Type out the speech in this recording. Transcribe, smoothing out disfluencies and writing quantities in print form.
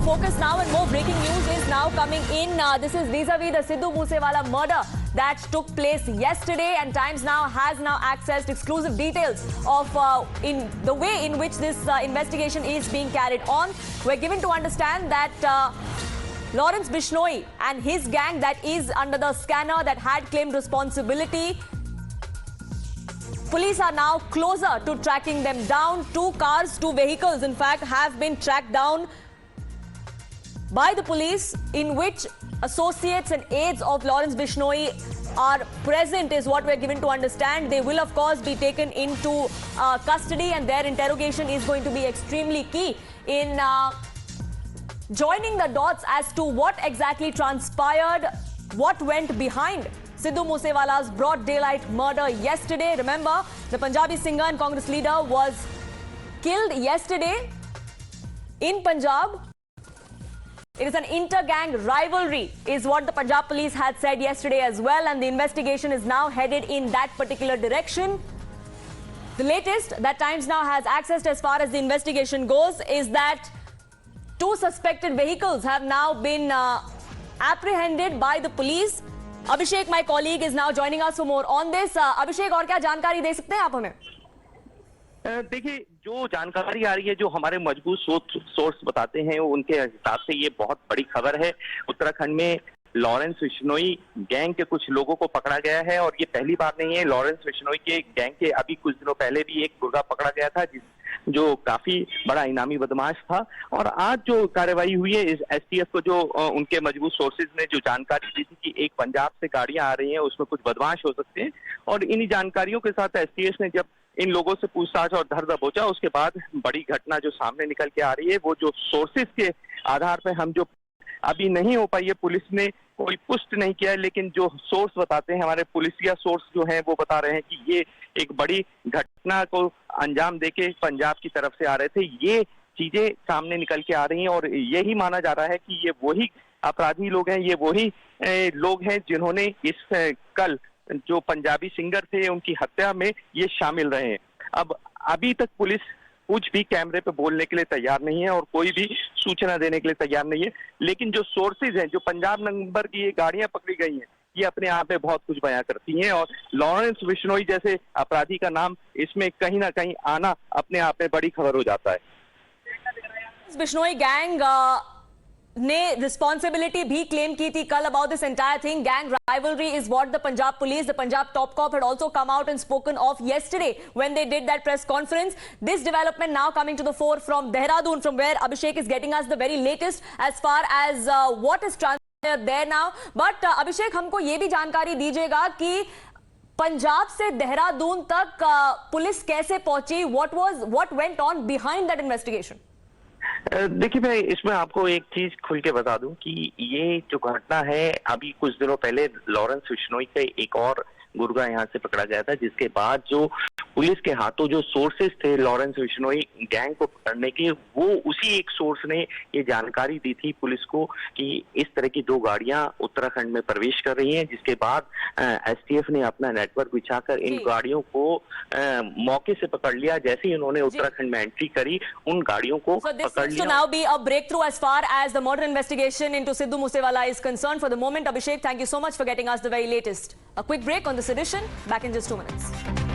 focus now, and more breaking news is now coming in. This is vis-a-vis the Sidhu Moosewala murder that took place yesterday, and Times Now has accessed exclusive details of in the way in which this investigation is being carried on. We're given to understand that Lawrence Bishnoi and his gang that is under the scanner that had claimed responsibility. Police are now closer to tracking them down. 2 cars, 2 vehicles, in fact, have been tracked down by the police, in which associates and aides of Lawrence Bishnoi are present, is what we're given to understand. They will, of course, be taken into custody, and their interrogation is going to be extremely key in joining the dots as to what exactly transpired, what went behind Sidhu Moosewala's broad daylight murder yesterday. Remember, the Punjabi singer and Congress leader was killed yesterday in Punjab. It is an inter-gang rivalry, is what the Punjab police had said yesterday as well, and the investigation is now headed in that particular direction. The latest that Times Now has accessed as far as the investigation goes is that 2 suspected vehicles have now been apprehended by the police. Abhishek, my colleague, is now joining us for more on this. Abhishek, और क्या जानकारी दे सकते हैं आप हमें? देखिए, जो जानकारी आ रही है, जो हमारे मजबूत सोर्स बताते हैं, उनके हिसाब से ये बहुत बड़ी खबर है। उत्तराखंड में लॉरेंस बिश्नोई गैंग के कुछ लोगों को पकड़ा गया है, और ये पहली बार नहीं है। लॉरेंस बिश्नोई के गैंग के अभी कुछ दिनों पहले भी एक गुर्गा पकड़ा गया था, जो काफी बड़ा इनामी बदमाश था। और आज जो कार्रवाई हुई है, इस एसटीएफ को जो उनके मजबूत सोर्सेज ने जो जानकारी दी थी कि एक पंजाब से गाड़ियां आ रही हैं, उसमें कुछ बदमाश हो सकते हैं, और इन्हीं जानकारियों के साथ एसटीएफ ने जब इन लोगों से पूछताछ और धर दबोचा, उसके बाद बड़ी घटना जो सामने निकल के आ रही है, वो जो सोर्सेज के आधार पर हम जो अभी नहीं हो पाई है, पुलिस ने कोई पुष्ट नहीं किया है, लेकिन जो सोर्स बताते हैं, हमारे पुलिसिया सोर्स जो हैं, वो बता रहे हैं कि ये एक बड़ी घटना को अंजाम देके पंजाब की तरफ से आ रहे थे। ये चीजें सामने निकल के आ रही हैं, और यही माना जा रहा है कि ये वही अपराधी लोग हैं, ये वही लोग हैं जिन्होंने इस कल जो पंजाबी सिंगर थे, उनकी हत्या में ये शामिल रहे हैं। अब अभी तक पुलिस कुछ भी कैमरे पे बोलने के लिए तैयार नहीं है, और कोई भी सूचना देने के लिए तैयार नहीं है, लेकिन जो सोर्सेज हैं, जो पंजाब नंबर की ये गाड़ियां पकड़ी गई हैं, ये अपने आप में बहुत कुछ बयां करती हैं, और लॉरेंस बिश्नोई जैसे अपराधी का नाम इसमें कहीं ना कहीं आना अपने आप में बड़ी खबर हो जाता है। बिश्नोई गैंग ने रिस्पॉन्सिबिलिटी भी क्लेम की थी कल about this entire thing. Gang rivalry is what the Punjab police, the Punjab top cop had also come out and spoken of yesterday when they did that press conference. This development now coming to the fore from Dehradun, from where Abhishek is getting us the very latest as far as what is transpired there now. But Abhishek, हमको ये भी जानकारी दीजिएगा कि पंजाब से देहरादून तक police कैसे पहुंची? What went on behind that investigation? देखिए, मैं इसमें आपको एक चीज खुल के बता दूं कि ये जो घटना है, अभी कुछ दिनों पहले लॉरेंस बिश्नोई के एक और गुर्गा यहाँ से पकड़ा गया था, जिसके बाद जो पुलिस के हाथों जो सोर्सेज थे लॉरेंस बिश्नोई गैंग को पकड़ने के, वो उसी एक सोर्स ने ये जानकारी दी थी पुलिस को कि इस तरह की 2 गाड़ियां उत्तराखंड में प्रवेश कर रही हैं, जिसके बाद एसटीएफ ने अपना नेटवर्क बिछाकर इन गाड़ियों को मौके से पकड़ लिया। जैसे ही उन्होंने उत्तराखंड में एंट्री करी, उन गाड़ियों को पकड़ लिया। So now be a breakthrough as far as the murder investigation into Sidhu Moosewala is concerned. For the moment, Abhishek, thank you so much for getting us the very latest. A quick break on this edition. Back in just 2 minutes.